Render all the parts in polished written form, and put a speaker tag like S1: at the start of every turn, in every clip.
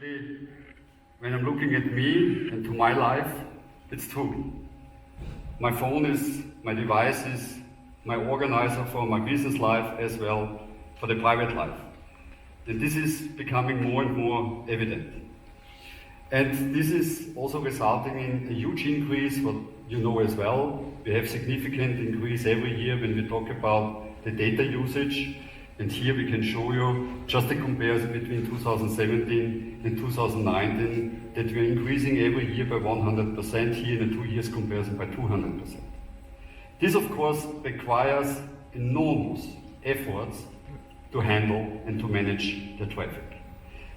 S1: Actually, when I'm looking at me and to my life, it's true. My phone is my device, is my organizer for my business life as well for the private life. And this is becoming more and more evident. And this is also resulting in a huge increase, what you know as well. We have significant increase every year when we talk about the data usage. And here we can show you just a comparison between 2017 and 2019 that we are increasing every year by 100%, here in a 2 years comparison by 200%. This of course requires enormous efforts to handle and to manage the traffic.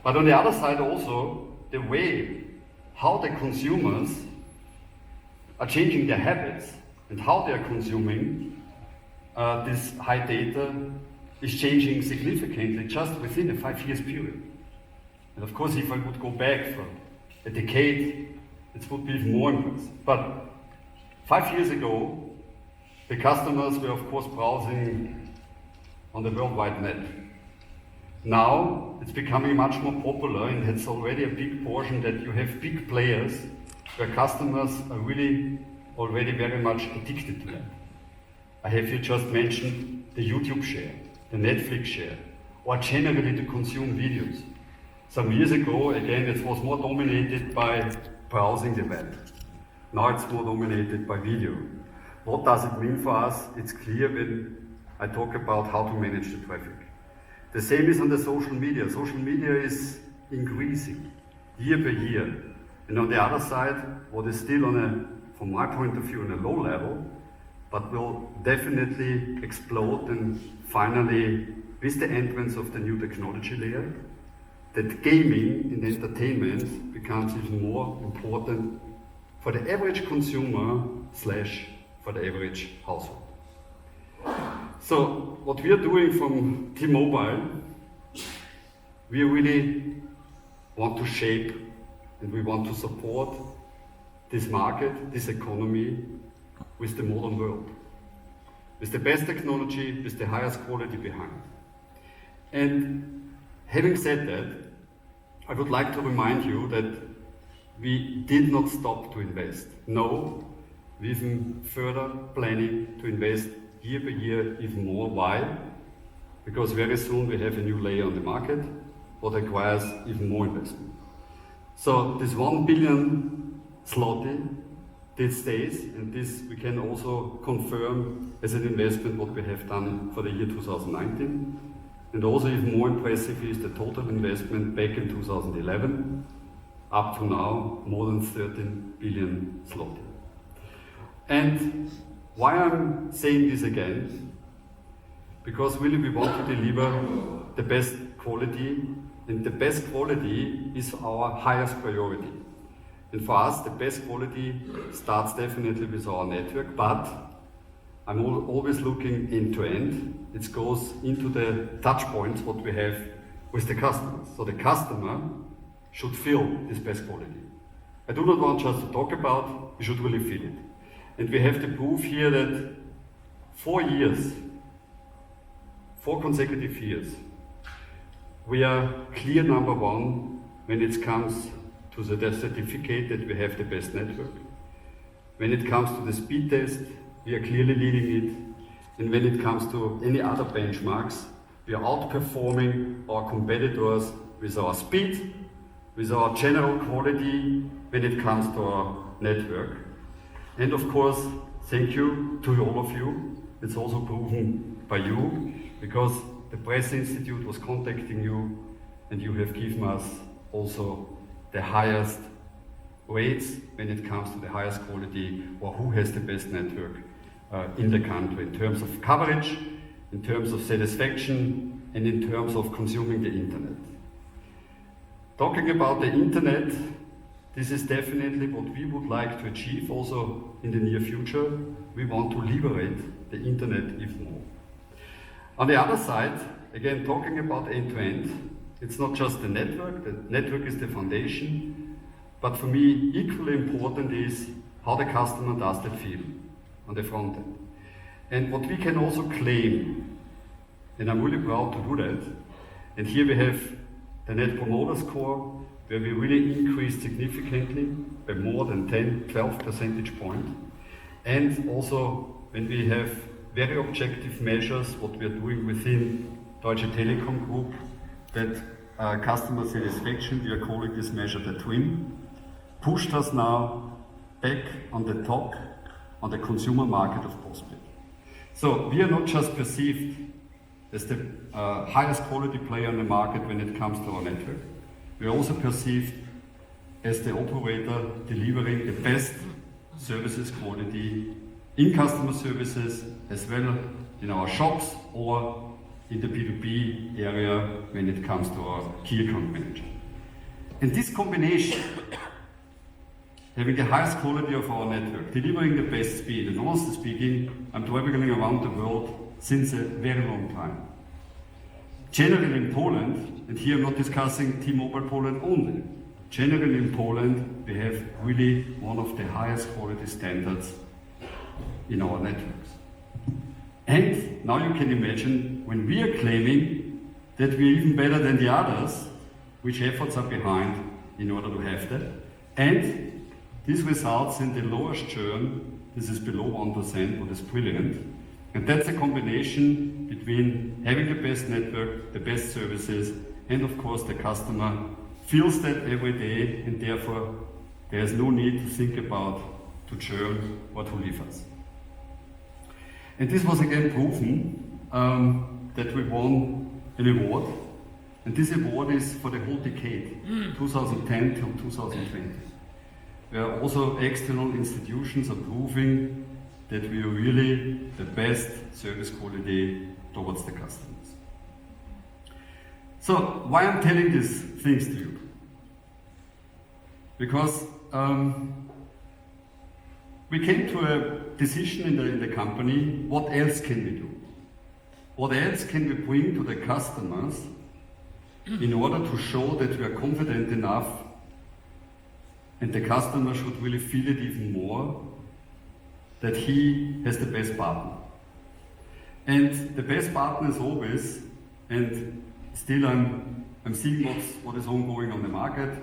S1: But on the other side also, the way how the consumers are changing their habits and how they are consuming this high data is changing significantly just within a 5 years period. And of course, if I would go back for a decade, it would be even more impressive. But 5 years ago, the customers were of course browsing on the World Wide Net. Now, it's becoming much more popular, and it's already a big portion that you have big players where customers are really already very much addicted to that. I have here just mentioned the YouTube share, the Netflix share, or generally to consume videos. Some years ago, again, it was more dominated by browsing the web. Now it's more dominated by video. What does it mean for us? It's clear when I talk about how to manage the traffic. The same is on the social media. Social media is increasing year by year. And on the other side, what is still on a, from my point of view, on a low level, but will definitely explode and finally, with the entrance of the new technology layer, that gaming and entertainment becomes even more important for the average consumer / for the average household. So what we are doing from T-Mobile, we really want to shape and we want to support this market, this economy with the modern world, with the best technology, with the highest quality behind. And having said that, I would like to remind you that we did not stop to invest. No, we've been further planning to invest year by year even more. Why? Because very soon we have a new layer on the market what requires even more investment. So this 1 billion zloty, this stays, and this we can also confirm as an investment what we have done for the year 2019. And also even more impressive is the total investment back in 2011, up to now, more than 13 billion zloty. And why I'm saying this again? Because really we want to deliver the best quality, and the best quality is our highest priority. And for us, the best quality starts definitely with our network, but I'm always looking end to end. It goes into the touch points what we have with the customers. So the customer should feel this best quality. I do not want just to talk about, we should really feel it. And we have the proof here that 4 years, 4 consecutive years, we are clear number one when it comes to the certificate that we have the best network. When it comes to the speed test, we are clearly leading it. And when it comes to any other benchmarks, we are outperforming our competitors with our speed, with our general quality when it comes to our network. And of course, thank you to all of you. It's also proven by you, because the Press Institute was contacting you, and you have given us also the highest rates when it comes to the highest quality, or who has the best network in the country in terms of coverage, in terms of satisfaction, and in terms of consuming the internet. Talking about the internet, this is definitely what we would like to achieve also in the near future. We want to liberate the internet even more. On the other side, again, talking about end-to-end, it's not just the network is the foundation, but for me, equally important is how the customer does that feel on the front end. And what we can also claim, and I'm really proud to do that, and here we have the Net Promoter Score, where we really increased significantly by more than 10-12 percentage points. And also when we have very objective measures, what we are doing within Deutsche Telekom Group, that customer satisfaction, we are calling this measure the twin, pushed us now back on the top on the consumer market of postpaid. So we are not just perceived as the highest quality player on the market when it comes to our network. We are also perceived as the operator delivering the best services quality in customer services as well in our shops or in the B2B area when it comes to our key account manager. And this combination, having the highest quality of our network, delivering the best speed, and honestly speaking, I'm traveling around the world since a very long time. Generally in Poland, and here I'm not discussing T-Mobile Poland only, generally in Poland we have really one of the highest quality standards in our networks. And now you can imagine when we are claiming that we're even better than the others, which efforts are behind in order to have that. And this results in the lowest churn. This is below 1%, what is brilliant. And that's a combination between having the best network, the best services, and of course the customer feels that every day, and therefore there's no need to think about to churn or to leave us. And this was again proven that we won an award, and this award is for the whole decade, 2010 till 2020, where also external institutions are proving that we are really the best service quality towards the customers. So why I'm telling these things to you? Because we came to a decision in the company, what else can we do? What else can we bring to the customers in order to show that we are confident enough and the customer should really feel it even more, that he has the best partner. And the best partner is always, and still I'm seeing what is ongoing on the market,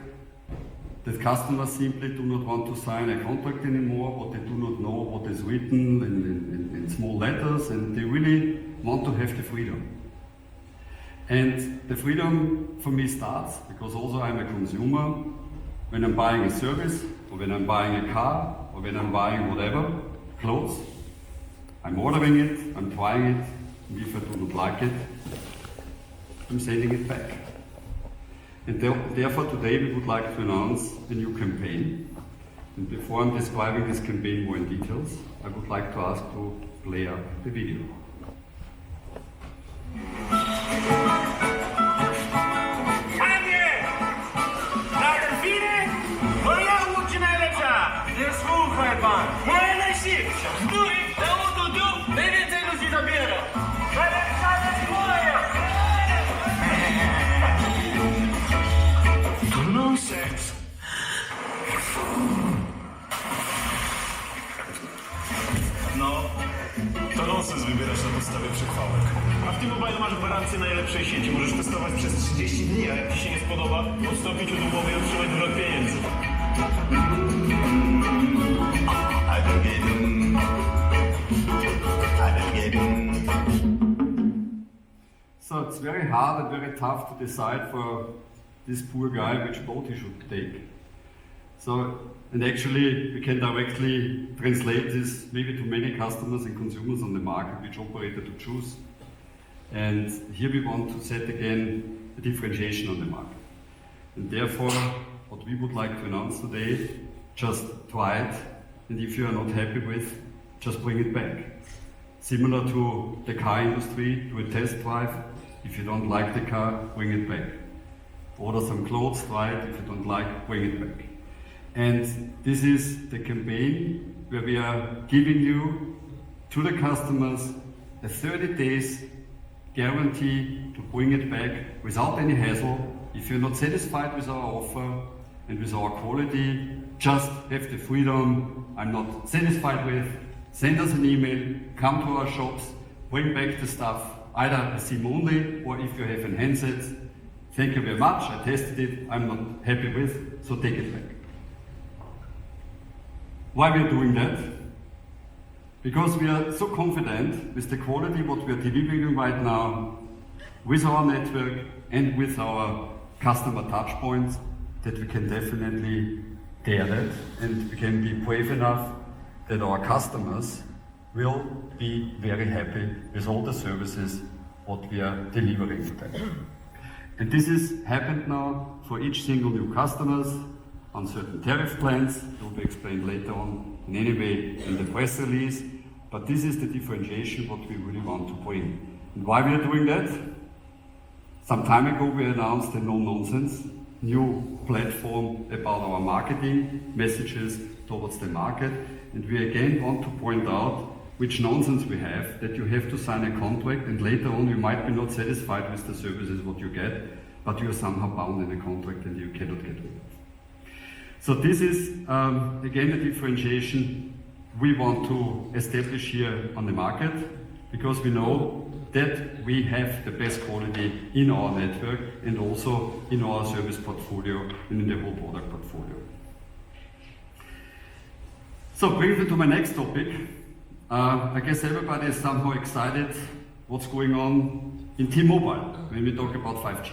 S1: that customers simply do not want to sign a contract anymore, but they do not know what is written in small letters, and they really want to have the freedom. And the freedom for me starts, because also I'm a consumer, when I'm buying a service, or when I'm buying a car, or when I'm buying whatever, clothes, I'm ordering it, I'm trying it, and if I do not like it, I'm sending it back. And therefore today we would like to announce a new campaign. And before I'm describing this campaign more in details, I would like to ask to play up the video.
S2: Panie! Na chwilę moja łódź najlepsza! Nie słuchaj pan! Moja najszybsza! Stój! Tu! Najwięcej ludzi zabiera! Najlepsza jest moja! To nonsens!
S3: No, to nonsens wybierać na podstawie przechwałek. A w T-Mobile masz gwarancję najlepszej sieci. Możesz testować przez 30 dni, a jak ci się nie spodoba, odstąpić od umowy i otrzymać zwrot pieniędzy.
S1: So it's very hard and very tough to decide for this poor guy which boat he should take. So, and actually we can directly translate this maybe to many customers and consumers on the market which operator to choose. And here we want to set again a differentiation on the market. And therefore, what we would like to announce today, just try it, and if you are not happy with, just bring it back. Similar to the car industry, do a test drive. If you don't like the car, bring it back. Order some clothes, try it. If you don't like, bring it back. And this is the campaign where we are giving you, to the customers, a 30 days guarantee to bring it back without any hassle. If you're not satisfied with our offer and with our quality, just have the freedom. I'm not satisfied with. Send us an email, come to our shops, bring back the stuff, either a SIM only or if you have an handset, thank you very much, I tested it, I'm not happy with, so take it back. Why we are doing that? Because we are so confident with the quality what we are delivering right now, with our network and with our customer touchpoints, that we can definitely dare that, and we can be brave enough that our customers will be very happy with all the services what we are delivering to them. And this has happened now for each single new customers on certain tariff plans. It will be explained later on in any way in the press release. But this is the differentiation what we really want to bring. And why we are doing that? Some time ago we announced a no-nonsense new platform about our marketing messages towards the market. And we again want to point out which nonsense we have, that you have to sign a contract and later on you might be not satisfied with the services what you get, but you are somehow bound in a contract and you cannot get rid of. So this is again a differentiation we want to establish here on the market, because we know that we have the best quality in our network and also in our service portfolio and in the whole product portfolio. So briefly to my next topic. I guess everybody is somehow excited what's going on in T-Mobile when we talk about 5G.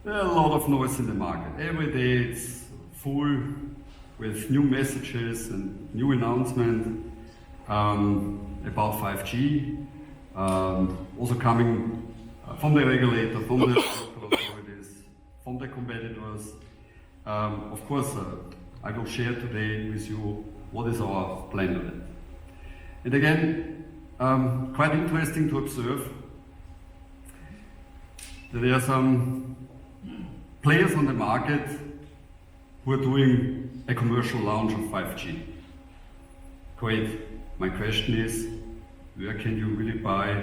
S1: There are a lot of noise in the market. Every day it's full with new messages and new announcements about 5G, also coming from the regulator, from the local authorities, from the competitors. Of course, I will share today with you what is our plan on it. And again, quite interesting to observe that there are some players on the market who are doing a commercial launch of 5G. Great. My question is, where can you really buy,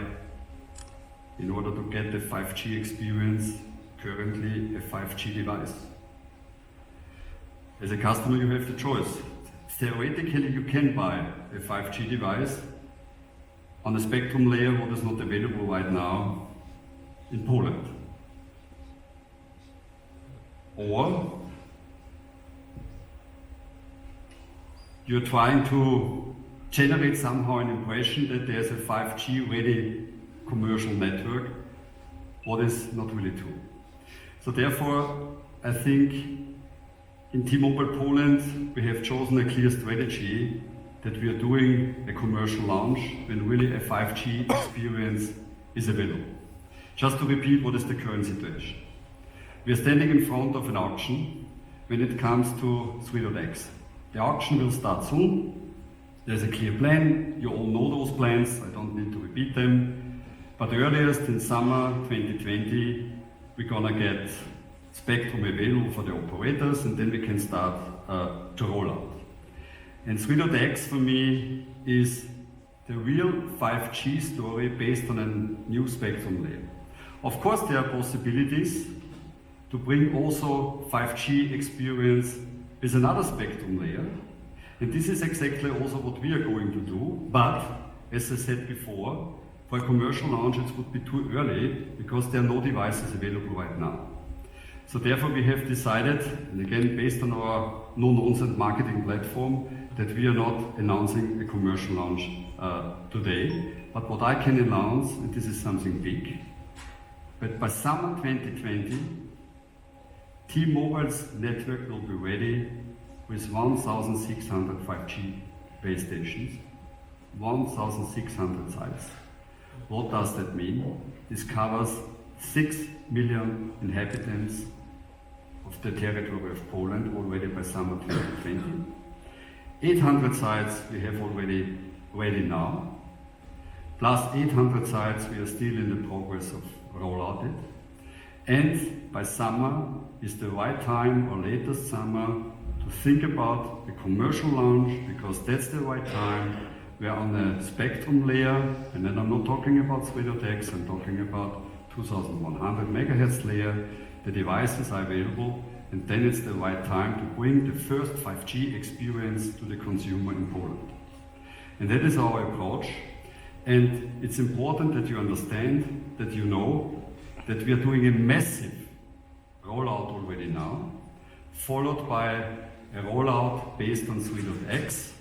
S1: in order to get the 5G experience, currently a 5G device? As a customer, you have the choice. Theoretically, you can buy a 5G device on a spectrum layer what is not available right now in Poland. Or you're trying to generate somehow an impression that there's a 5G ready commercial network, what is not really true. So therefore, I think in T-Mobile Poland, we have chosen a clear strategy that we are doing a commercial launch when really a 5G experience is available. Just to repeat, what is the current situation? We are standing in front of an auction when it comes to 3.x. The auction will start soon. There's a clear plan. You all know those plans. I don't need to repeat them. But earliest in summer 2020, we're gonna get spectrum available for the operators, and then we can start to roll out. And 3.x for me is the real 5G story based on a new spectrum layer. Of course, there are possibilities to bring also 5G experience with another spectrum layer, and this is exactly also what we are going to do. But as I said before, for a commercial launch it would be too early because there are no devices available right now. So therefore we have decided, and again based on our no-nonsense marketing platform, that we are not announcing a commercial launch today. But what I can announce, and this is something big, but by summer 2020, T-Mobile's network will be ready with 1,600 5G base stations, 1,600 sites. What does that mean? This covers 6 million inhabitants of the territory of Poland already by summer 2020. 800 sites we have already ready now, plus 800 sites we are still in the progress of rollout it. And by summer is the right time, or latest summer, to think about the commercial launch, because that's the right time. We are on a spectrum layer, and then I'm not talking about 3.x, I'm talking about 2100 megahertz layer. The devices are available, and then it's the right time to bring the first 5G experience to the consumer in Poland. And that is our approach. And it's important that you understand, that you know, that we are doing a massive rollout already now, followed by a rollout based on 3.x,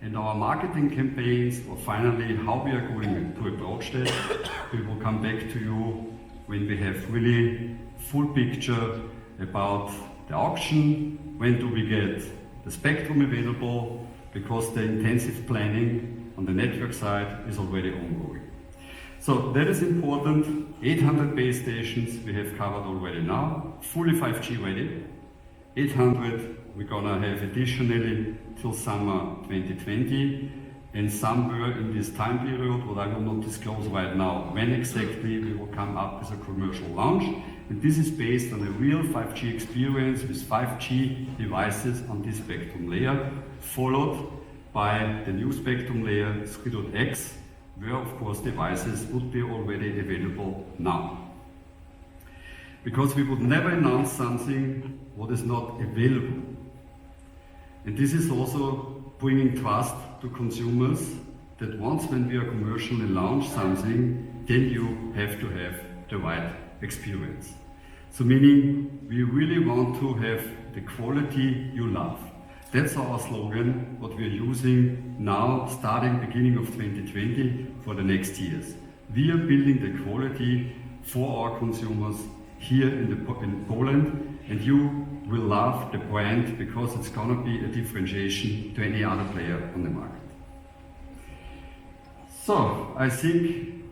S1: and our marketing campaigns, or finally how we are going to approach that, we will come back to you when we have really full picture about the auction, when do we get the spectrum available, because the intensive planning on the network side is already ongoing. So that is important. 800 base stations we have covered already now, fully 5G ready. 800 we're gonna have additionally till summer 2020, and somewhere in this time period, what I will not disclose right now when exactly, we will come up with a commercial launch. And this is based on a real 5G experience with 5G devices on this spectrum layer, followed by the new spectrum layer 3.x, where of course devices would be already available now. Because we would never announce something what is not available. And this is also bringing trust to consumers that once when we are commercially launch something, then you have to have the right experience. So meaning we really want to have the quality you love. That's our slogan, what we are using now, starting beginning of 2020 for the next years. We are building the quality for our consumers here in Poland, and you will love the brand because it's gonna be a differentiation to any other player on the market. So, I think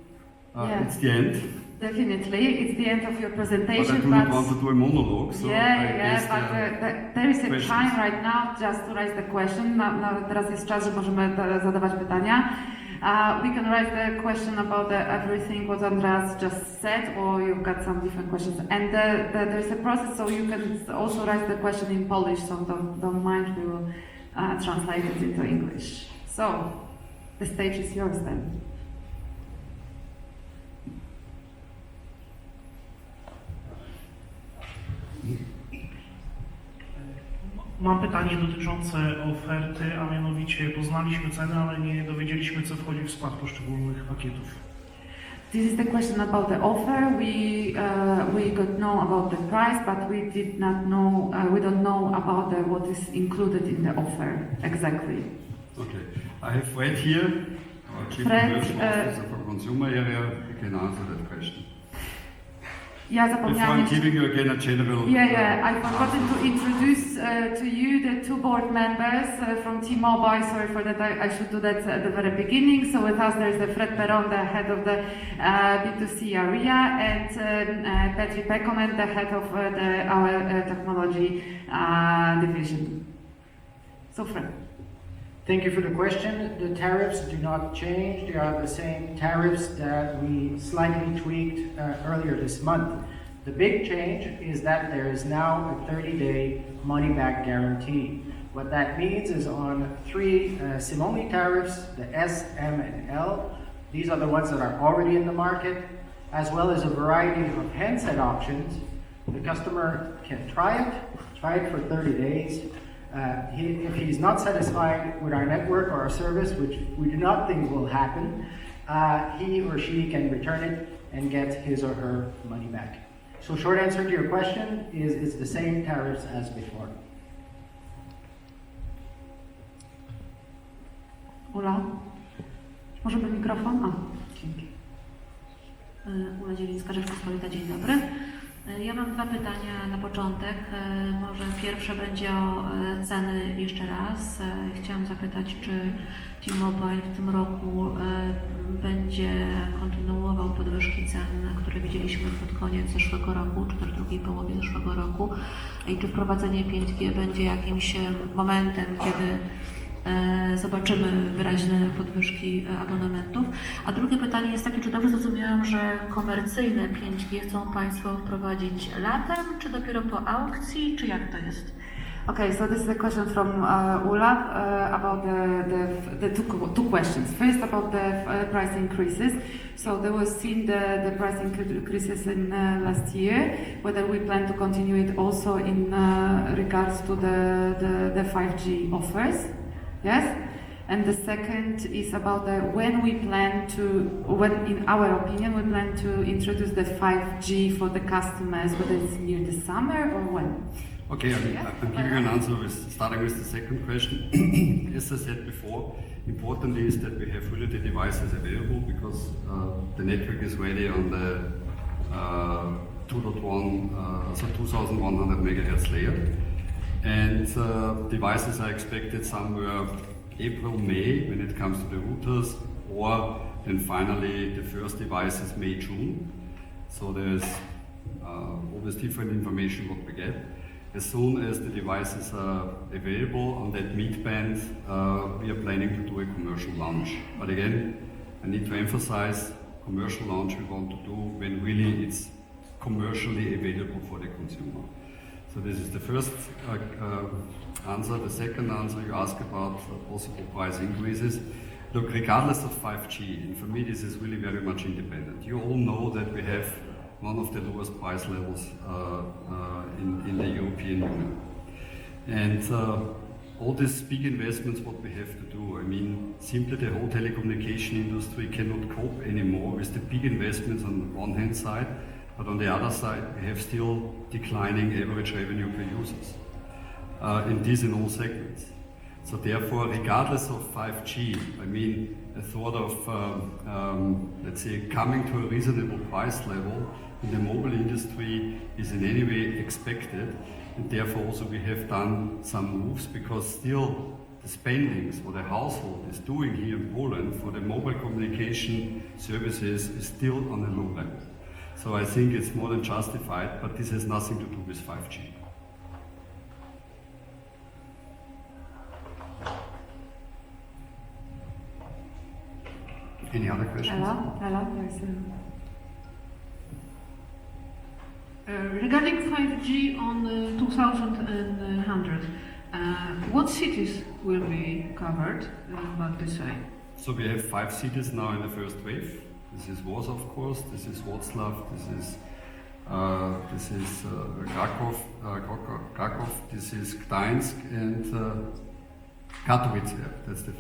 S1: it's the end.
S4: Definitely, it's the end of your presentation.
S1: But I do not want to do a monologue, so
S4: there is a time right now just to raise the question. Teraz jest czas, że możemy zadawać pytania. We can raise the question about everything what Andreas just said, or you've got some different questions. And there's a process, so you can also raise the question in Polish, so don't mind, we will translate it into English. So, the stage is yours then.
S5: Mam pytanie dotyczące oferty, a mianowicie poznaliśmy ceny, ale nie dowiedzieliśmy, co wchodzi w skład poszczególnych pakietów.
S4: This is the question about the offer. We got know about the price, but we did not know. We don't know about what is included in the offer exactly.
S1: Okay, I have Fred here, our Chief Commercial Officer for Consumer Area. He can answer that question.
S4: Ja
S1: Before
S4: zapomniałam.
S1: I'm giving you again a general.
S4: I forgot to introduce to you the two board members from T-Mobile. Sorry for that. I should do that at the very beginning. So with us there is Fred Peron, the head of the B2C area, and Petri Pekonen, the head of our technology division. So Fred.
S6: Thank you for the question. The tariffs do not change. They are the same tariffs that we slightly tweaked earlier this month. The big change is that there is now a 30-day money-back guarantee. What that means is on three SIM-only tariffs, the S, M, and L, these are the ones that are already in the market, as well as a variety of handset options. The customer can try it for 30 days. If he's not satisfied with our network or our service, which we do not think will happen, he or she can return it and get his or her money back. So short answer to your question is it's the same tariffs as before.
S4: Ula? Może by mikrofon?
S7: Ula Zielińska, Rzeczpospolita, dzień dobry. Ja mam dwa pytania na początek. Może pierwsze będzie o ceny jeszcze raz. Chciałam zapytać, czy T-Mobile w tym roku będzie kontynuował podwyżki cen, które widzieliśmy pod koniec zeszłego roku, czy też w drugiej połowie zeszłego roku, i czy wprowadzenie 5G będzie jakimś momentem, kiedy zobaczymy wyraźne podwyżki abonamentów. A drugie pytanie jest takie, czy dobrze zrozumiałam, że komercyjne 5G chcą Państwo wprowadzić latem, czy dopiero po aukcji, czy jak to jest?
S4: Okay, so this is a question from Ula about the two questions. First, about the price increases. So there was seen the price increases in last year. Whether we plan to continue it also in regards to the 5G offers? Yes. And the second is about when in our opinion, we plan to introduce the 5G for the customers, whether it's near the summer or when?
S1: Okay, I'll give you an answer starting with the second question. As I said before, important is that we have really the devices available because the network is ready on the 2.1, so 2100 megahertz layer. And devices are expected somewhere April, May when it comes to the routers, or then finally the first devices May, June. So there's always different information what we get. As soon as the devices are available on that mid-band, we are planning to do a commercial launch. But again, I need to emphasize, commercial launch we want to do when really it's commercially available for the consumer. So this is the first answer. The second answer you ask about possible price increases. Look, regardless of 5G, and for me this is really very much independent. You all know that we have one of the lowest price levels in the European Union. And all these big investments, what we have to do, I mean, simply the whole telecommunication industry cannot cope anymore with the big investments on the one hand side, but on the other side, we have still declining average revenue per users. And this in all segments. So therefore, regardless of 5G, I mean, a thought of, let's say, coming to a reasonable price level in the mobile industry is in any way expected. And therefore also we have done some moves because still the spendings what a household is doing here in Poland for the mobile communication services is still on a low level. So I think it's more than justified, but this has nothing to do with 5G. Any other questions?
S4: Hello, there's
S7: Regarding 5G on 2100, what cities will be covered about this way?
S1: So we have 5 cities now in the first wave. This is Warsaw, of course. This is Wrocław. This is Krakow. This is Gdańsk and Katowice. That's the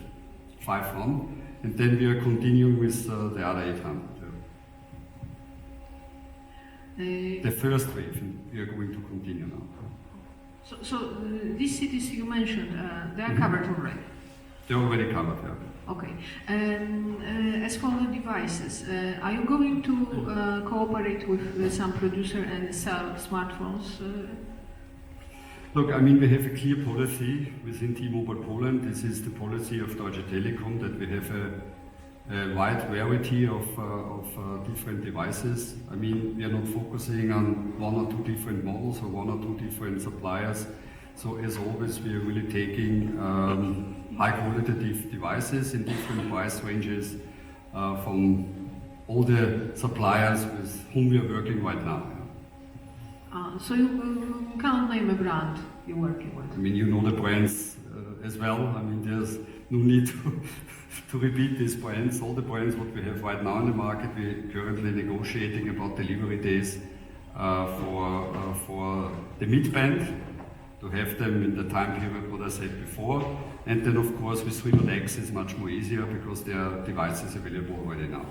S1: 5 one. And then we are continuing with the other 800. The first wave, we are going to continue now.
S7: So these cities you mentioned, they are covered already?
S1: They're already covered, yeah.
S7: Okay. And as for the devices, are you going to cooperate with some producer and sell smartphones?
S1: Look, I mean, we have a clear policy within T-Mobile Poland. This is the policy of Deutsche Telekom that we have a wide variety of different devices. I mean, we are not focusing on 1 or 2 different models or 1 or 2 different suppliers. So as always, we are really taking high qualitative devices in different price ranges from all the suppliers with whom we are working right now.
S7: So you can't name a brand you're working with?
S1: I mean, you know the brands as well. I mean, there's no need to repeat these brands. All the brands what we have right now in the market, we're currently negotiating about delivery days for the mid-band, to have them in the time period what I said before. And then of course with 3.x is much more easier because there are devices available already now.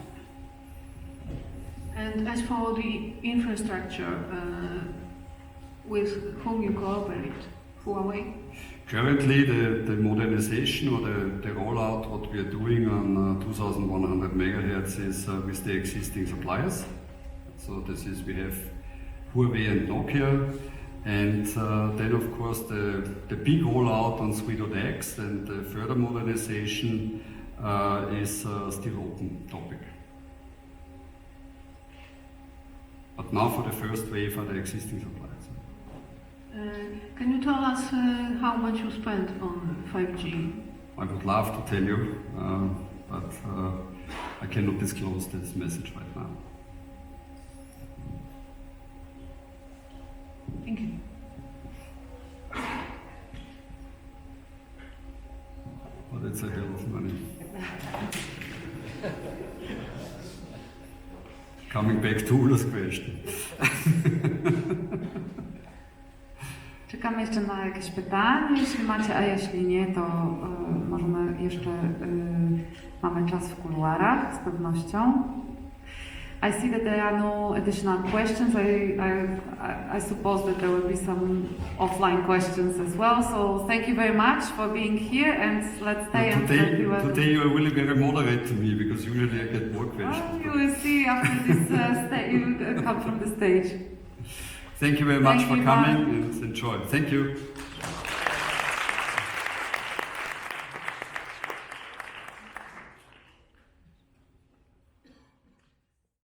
S7: And as for the infrastructure, with whom you cooperate? Huawei?
S1: Currently the modernization or the rollout what we are doing on 2100 megahertz is with the existing suppliers. So this is, we have Huawei and Nokia. And then of course the big rollout on 3.x and the further modernization is still open topic. But now for the first wave are the existing suppliers.
S7: Can you tell us how much you spent on 5G?
S1: I would love to tell you, but I cannot disclose this message right now.
S7: Thank you.
S1: Well, that's a hell of money. Coming back to Ula's question.
S4: Czekamy jeszcze na jakieś pytanie, jeśli macie, a jeśli nie, to możemy jeszcze, mamy czas w kuluarach z pewnością. I see that there are no additional questions. I suppose that there will be some offline questions as well. So thank you very much for being here, and let's stay and
S1: Today you are really very moderate to me, because usually I get more questions.
S4: You will see after this you come from the stage.
S1: Thank you very much
S4: Thank
S1: for
S4: you,
S1: coming
S4: bye.
S1: and enjoy. Thank you.